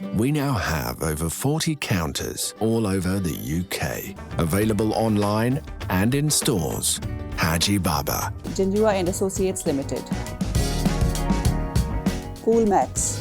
We now have over 40 counters all over the UK, available online and in stores. Haji Baba. Janjua and Associates Limited. Coolmax.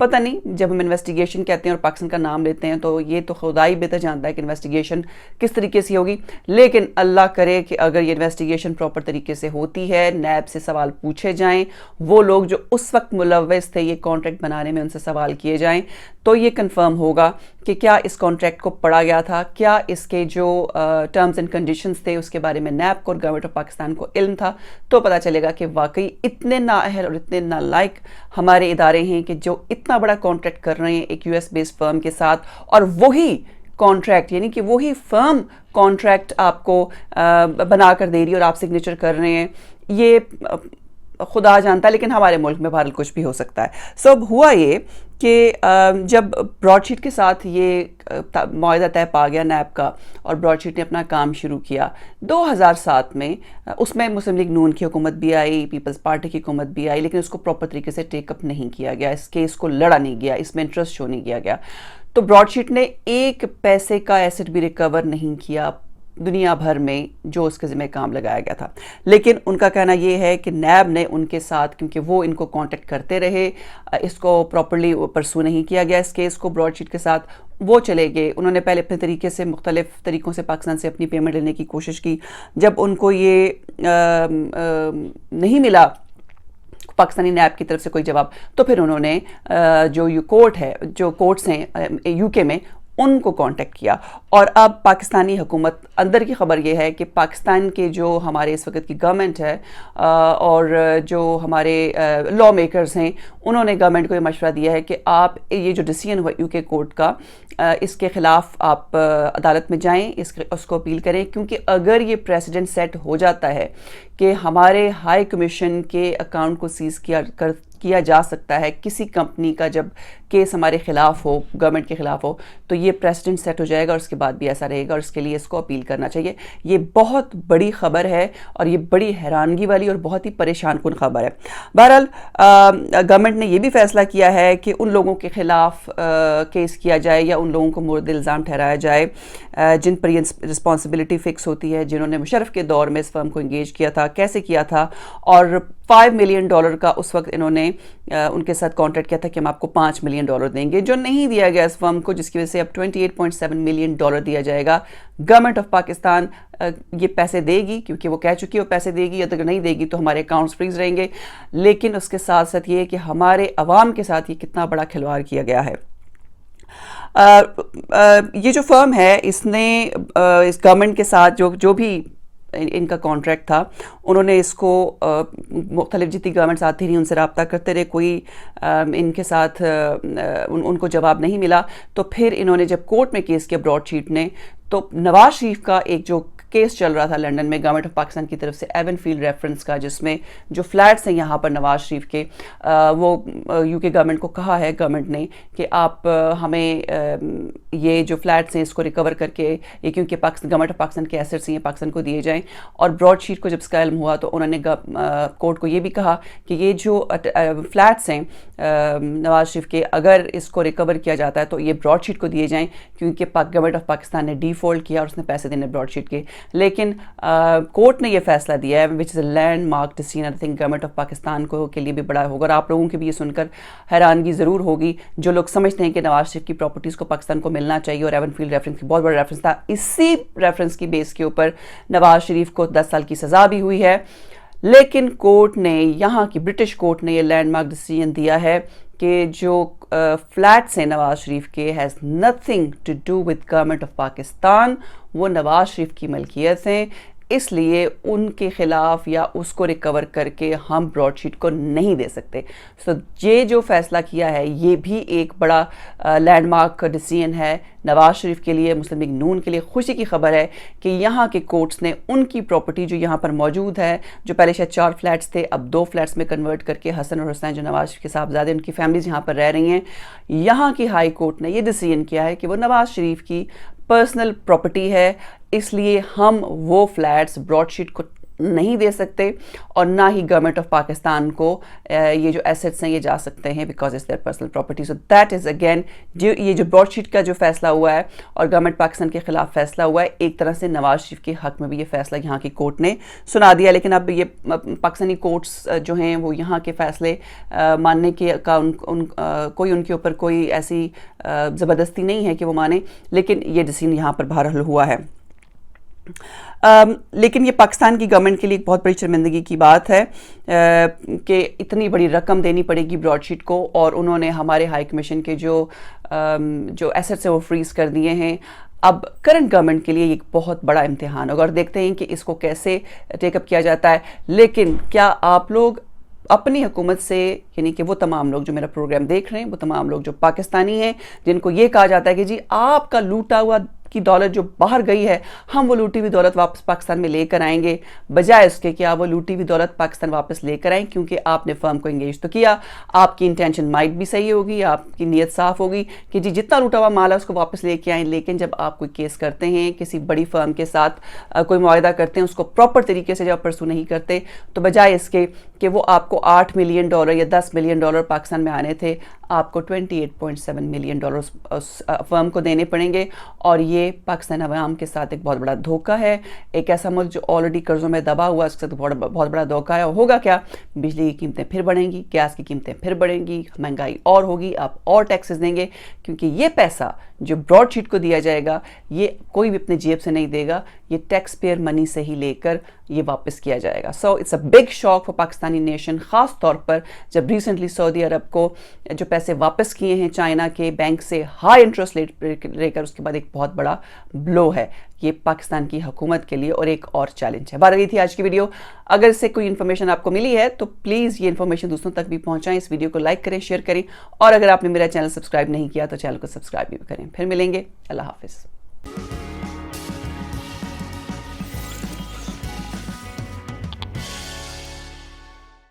پتہ نہیں، جب ہم investigation کہتے ہیں اور پاکستان کا نام لیتے ہیں تو یہ تو خدا ہی بہتر جانتا ہے کہ انویسٹیگیشن کس طریقے سے ہوگی، لیکن اللہ کرے کہ اگر یہ انویسٹیگیشن پراپر طریقے سے ہوتی ہے، نیب سے سوال پوچھے جائیں، وہ لوگ جو اس وقت ملوث تھے یہ کانٹریکٹ بنانے میں ان سے سوال کیے جائیں، تو یہ کنفرم ہوگا کہ کیا اس کانٹریکٹ کو پڑھا گیا تھا، کیا اس کے جو ٹرمز اینڈ کنڈیشنز تھے اس کے بارے میں نیب کو اور گورنمنٹ آف پاکستان کو علم تھا، تو پتہ چلے گا کہ واقعی اتنے نااہل اور اتنے نالائق ہمارے ادارے ہیں کہ جو اتنا بڑا کانٹریکٹ کر رہے ہیں ایک US بیس فرم کے ساتھ، اور وہی کانٹریکٹ یعنی کہ وہی فرم کانٹریکٹ آپ کو بنا کر دے رہی ہے اور آپ سگنیچر کر رہے ہیں. یہ خدا جانتا ہے، لیکن ہمارے ملک میں بہرحال کچھ بھی ہو سکتا ہے. سو اب ہوا یہ کہ جب براڈ شیٹ کے ساتھ یہ معاہدہ طے پا گیا نیب کا اور براڈ شیٹ نے اپنا کام شروع کیا 2007 میں، اس میں مسلم لیگ نون کی حکومت بھی آئی، پیپلز پارٹی کی حکومت بھی آئی، لیکن اس کو پراپر طریقے سے ٹیک اپ نہیں کیا گیا، اس کیس کو لڑا نہیں گیا، اس میں انٹرسٹ شو نہیں کیا گیا. تو براڈ شیٹ نے ایک پیسے کا ایسٹ بھی ریکور نہیں کیا دنیا بھر میں جو اس کے ذمہ کام لگایا گیا تھا. لیکن ان کا کہنا یہ ہے کہ نیب نے ان کے ساتھ، کیونکہ وہ ان کو کانٹیکٹ کرتے رہے، اس کو پراپرلی پرسو نہیں کیا گیا اس کیس کو براڈ شیٹ کے ساتھ، وہ چلے گئے. انہوں نے پہلے اپنے طریقے سے مختلف طریقوں سے پاکستان سے اپنی پیمنٹ لینے کی کوشش کی. جب ان کو یہ نہیں ملا پاکستانی نیب کی طرف سے کوئی جواب، تو پھر انہوں نے جو کورٹ ہے، جو کورٹس ہیں UK میں، ان کو کانٹیکٹ کیا. اور اب پاکستانی حکومت اندر کی خبر یہ ہے کہ پاکستان کے جو ہمارے اس وقت کی گورنمنٹ ہے اور جو ہمارے لا میکرز ہیں، انہوں نے گورنمنٹ کو یہ مشورہ دیا ہے کہ آپ یہ جو ڈیسیژن ہوا UK کورٹ کا، اس کے خلاف آپ عدالت میں جائیں، اس کو اپیل کریں، کیونکہ اگر یہ پریسیڈنٹ سیٹ ہو جاتا ہے کہ ہمارے ہائی کمیشن کے اکاؤنٹ کو سیز کیا جا سکتا ہے کسی کمپنی کا، جب کیس ہمارے خلاف ہو، گورنمنٹ کے خلاف ہو، تو یہ پریسیڈنٹ سیٹ ہو جائے گا اور اس کے بعد بھی ایسا رہے گا، اور اس کے لیے اس کو اپیل کرنا چاہیے. یہ بہت بڑی خبر ہے اور یہ بڑی حیرانگی والی اور بہت ہی پریشان کن خبر ہے. بہرحال گورنمنٹ نے یہ بھی فیصلہ کیا ہے کہ ان لوگوں کے خلاف کیس کیا جائے یا ان لوگوں کو مورد الزام ٹھہرایا جائے جن پر یہ رسپانسبلٹی فکس ہوتی ہے، جنہوں نے مشرف کے دور میں اس فرم کو انگیج کیا تھا، کیسے کیا تھا، اور $5 ملین کا اس وقت انہوں نے ان کے ساتھ کانٹریکٹ کیا تھا کہ ہم آپ کو $5 ملین دیں گے، جو نہیں دیا گیا اس فرم کو، جس کی وجہ سے اب $28.7 ملین دیا جائے گا. گورنمنٹ آف پاکستان یہ پیسے دے گی، کیونکہ وہ کہہ چکی ہے وہ پیسے دے گی، اگر نہیں دے گی تو ہمارے اکاؤنٹس فریز رہیں گے. لیکن اس کے ساتھ ساتھ یہ کہ ہمارے عوام کے ساتھ یہ کتنا بڑا کھلواڑ کیا گیا ہے. یہ جو فرم ہے اس نے اس گورنمنٹ کے ساتھ جو بھی ان کا کانٹریکٹ تھا، انہوں نے اس کو مختلف جتنی گورنمنٹس آتی رہی ان سے رابطہ کرتے رہے، کوئی ان کے ساتھ ان کو جواب نہیں ملا. تو پھر انہوں نے جب کورٹ میں کیس کیا براڈ شیٹ نے، تو نواز شریف کا ایک جو کیس چل رہا تھا لنڈن میں گورنمنٹ آف پاکستان کی طرف سے ایون فیلڈ ریفرنس کا، جس میں جو فلیٹس ہیں یہاں پر نواز شریف کے، وہ UK گورنمنٹ کو کہا ہے گورنمنٹ نے کہ آپ ہمیں یہ جو فلیٹس ہیں اس کو ریکور کر کے، یہ کیونکہ گورنمنٹ آف پاکستان کے ایسٹس ہیں، پاکستان کو دیے جائیں. اور براڈ شیٹ کو جب اس کا علم ہوا تو انہوں نے کورٹ کو یہ بھی کہا کہ یہ جو فلیٹس ہیں نواز شریف کے، اگر اس کو ریکور کیا جاتا ہے تو یہ براڈ شیٹ کو دیے جائیں، کیونکہ گورنمنٹ آف پاکستان نے ڈیفالٹ کیا اور اس نے پیسے دینے براڈ شیٹ کے. لیکن کورٹ نے یہ فیصلہ دیا ہے which is a landmark decision. I think government of Pakistan کو کے لیے بھی بڑا ہوگا، اور آپ لوگوں کی بھی یہ سن کر حیرانگی ضرور ہوگی جو لوگ سمجھتے ہیں کہ نواز شریف کی پراپرٹیز کو پاکستان کو ملنا چاہیے، اور ایون فیلڈ ریفرنس کی بہت بڑا ریفرنس تھا. اسی ریفرنس کی بیس کے اوپر نواز شریف کو 10 سال کی سزا بھی ہوئی ہے. لیکن کورٹ نے، یہاں کی برٹش کورٹ نے یہ لینڈ مارک ڈیسیژن دیا ہے کہ جو فلیٹس ہیں نواز شریف کے has nothing to do with government of Pakistan, وہ نواز شریف کی ملکیت ہیں، اس لیے ان کے خلاف یا اس کو ریکور کر کے ہم براڈ شیٹ کو نہیں دے سکتے. سو یہ جو فیصلہ کیا ہے یہ بھی ایک بڑا لینڈ مارک ڈیسیژن ہے نواز شریف کے لیے، مسلم لیگ نون کے لیے. خوشی کی خبر ہے کہ یہاں کے کورٹس نے ان کی پراپرٹی جو یہاں پر موجود ہے، جو پہلے شاید 4 فلیٹس تھے اب 2 فلیٹس میں کنورٹ کر کے حسن اور حسین جو نواز شریف کے صاحبزادے ان کی فیملیز یہاں پر رہ رہی ہیں، یہاں کی ہائی کورٹ نے یہ ڈیسیژن کیا ہے کہ وہ نواز شریف کی پرسنل پراپرٹی ہے، اس لیے ہم وہ فلیٹس براڈ شیٹ کو نہیں دے سکتے اور نہ ہی گورنمنٹ آف پاکستان کو یہ جو ایسٹس ہیں یہ جا سکتے ہیں because it's their personal property. So that is again یہ جو براڈ شیٹ کا جو فیصلہ ہوا ہے اور گورنمنٹ پاکستان کے خلاف فیصلہ ہوا ہے، ایک طرح سے نواز شریف کے حق میں بھی یہ فیصلہ یہاں کی کورٹ نے سنا دیا. لیکن اب یہ پاکستانی کورٹس جو ہیں وہ یہاں کے فیصلے ماننے کے کوئی ان کے اوپر کوئی ایسی زبردستی نہیں ہے کہ وہ مانیں، لیکن یہ ڈیسیژن یہاں پر بہرحال ہوا ہے. لیکن یہ پاکستان کی گورنمنٹ کے لیے ایک بہت بڑی شرمندگی کی بات ہے کہ اتنی بڑی رقم دینی پڑے گی براڈ شیٹ کو، اور انہوں نے ہمارے ہائی کمیشن کے جو ایسٹس ہیں وہ فریز کر دیے ہیں. اب کرنٹ گورنمنٹ کے لیے ایک بہت بڑا امتحان ہوگا اور دیکھتے ہیں کہ اس کو کیسے ٹیک اپ کیا جاتا ہے. لیکن کیا آپ لوگ اپنی حکومت سے، یعنی کہ وہ تمام لوگ جو میرا پروگرام دیکھ رہے ہیں، وہ تمام لوگ جو پاکستانی ہیں جن کو یہ کہا جاتا ہے کہ جی آپ کا لوٹا ہوا کی دولت جو باہر گئی ہے ہم وہ لوٹی ہوئی دولت واپس پاکستان میں لے کر آئیں گے، بجائے اس کے کہ آپ وہ لوٹی ہوئی دولت پاکستان واپس لے کر آئیں، کیونکہ آپ نے فرم کو انگیج تو کیا، آپ کی انٹینشن مائٹ بھی صحیح ہوگی، آپ کی نیت صاف ہوگی کہ جی جتنا لوٹا ہوا مال ہے اس کو واپس لے کے آئیں. لیکن جب آپ کوئی کیس کرتے ہیں کسی بڑی فرم کے ساتھ، کوئی معاہدہ کرتے ہیں، اس کو پراپر طریقے سے جب پرسو نہیں کرتے، تو بجائے اس کے کہ وہ آپ کو $8 ملین یا $10 ملین پاکستان میں آنے تھے، آپ کو $28.7 ملین اس فرم کو دینے پڑیں گے. اور یہ پاکستان عوام کے ساتھ ایک بہت بڑا دھوکہ ہے. ایک ایسا ملک جو آلریڈی قرضوں میں دبا ہوا، اس کے ساتھ بہت بڑا دھوکہ ہے. ہوگا کیا؟ بجلی کی قیمتیں پھر بڑھیں گی، گیس کی قیمتیں پھر بڑھیں گی، مہنگائی اور ہوگی، آپ اور ٹیکسز دیں گے، کیونکہ یہ پیسہ جو براڈ شیٹ کو دیا جائے گا یہ کوئی بھی اپنے جیب سے نہیں دے گا، یہ ٹیکس پیئر منی سے ہی لے کر یہ واپس کیا جائے گا. So it's a big shock for Pakistani nation, خاص طور پر جب ریسنٹلی سعودی عرب کو جو پیسے واپس کیے ہیں چائنا کے بینک سے ہائی انٹرسٹ لے کر، اس کے بعد ایک بہت بڑا بلو ہے یہ پاکستان کی حکومت کے لیے اور ایک اور چیلنج ہے. بات رہی تھی آج کی ویڈیو. اگر اس سے کوئی انفارمیشن آپ کو ملی ہے تو پلیز یہ انفارمیشن دوستوں تک بھی پہنچائیں، اس ویڈیو کو لائک کریں، شیئر کریں، اور اگر آپ نے میرا چینل سبسکرائب نہیں کیا تو چینل کو سبسکرائب بھی کریں. پھر ملیں گے. اللہ حافظ.